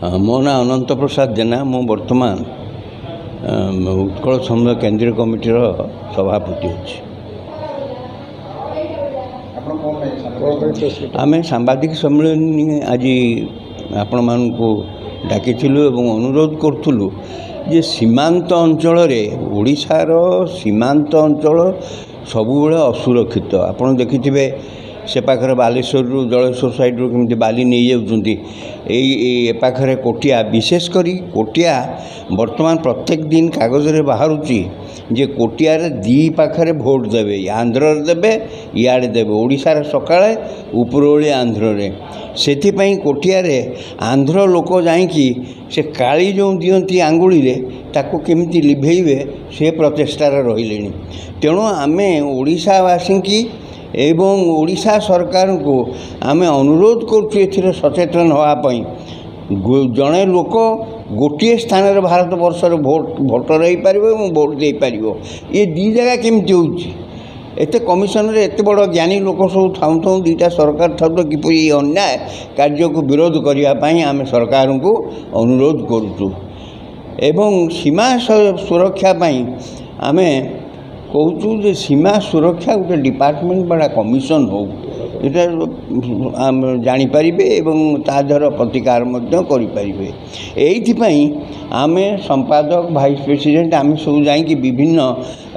मो ना अनंत प्रसाद जेना मु बर्तमान उत्कल समन्वय केंद्रीय कमिटीर सभापति अच्छी। आम सांबादिक सम्मेलन आज आपण मानू डाकी अनुरोध करूँ जे सीमांत अंचल ओडिशार सीमांत अंचल सबुबले असुरक्षित। आपड़ देखिथे से पाखरे बालेश्वर जलेश्वर साइड केमती बाली नहीं जाऊँगी पाखरे कोटिया विशेषकर कोटिया वर्तमान प्रत्येक दिन कागज रे बाहरुची जे कोटियार दी पाखरे भोट देवे आंध्र देवे इे देवे ओडिशार सकाळे उपरोली आंध्र रे सेथिपई कोटियारे आंध्र लोक जाइकी से काली जो दियंती आंगुली रे ताको केमती लिभेइबे से प्रचेष्टार रहिले। तेणु आमे ओडिशावासी की एवं ओडिशा सरकार को आमे अनुरोध करूँ सचेतन होगापी जड़े लोक गोटे स्थान रे भारत वर्षर भोटर हो पार भोट दे पार ये दी जगह केमती होते कमिशन रे एत बड़ ज्ञानी लोक सब थाऊ थाऊ दीटा सरकार था तो किपरि अन्याय कार्य को विरोध करने आम सरकार को अनुरोध करूँ। एवं सीमा सुरक्षा आमे कहूँ जे सीमा सुरक्षा गोटे डिपार्टमेंट बड़ा कमिशन हो जानीपर तादर प्रतिकार करें। आमे संपादक भाइस प्रेसिडेंट आम सब जा विभिन्न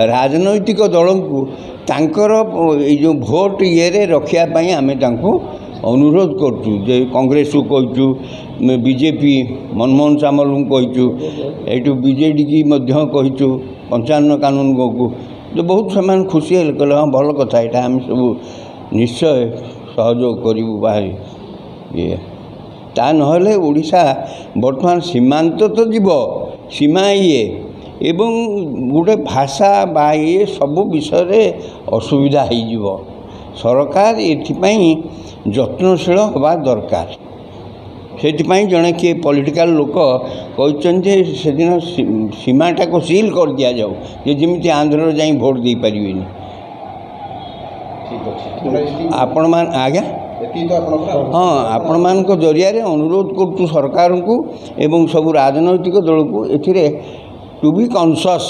राजनैतिक दल को तांकर जो भोट ये रखापी आम अनुरोध करूँ। कांग्रेस को कहूँ बीजेपी मनमोहन सामल को कहूँ बीजेडी की कहूँ 55 कानून को तो बहुत से खुशी है कहले हाँ भल कथा यहाँ आम सब निश्चय सहयोग करूँ बाहर ये ता नहले ओडिशा बर्तमान सीमांत तो जीव सीमा ये एवं गोटे भाषा बा ये सब विषय असुविधा हो सरकार एथिपाई यत्नशील हवा दरकार। से जड़े किए पॉलिटिकल लोक कहते से दिन सीमाटा को सील कर दि जाऊ जमी आंध्र जा भोट दे पारे आपण मान आज्ञा हाँ आपण मान जरिया अनुरोध करूँ सरकार को एवं सब राजनैतिक दल को ए टू बी कॉन्शियस।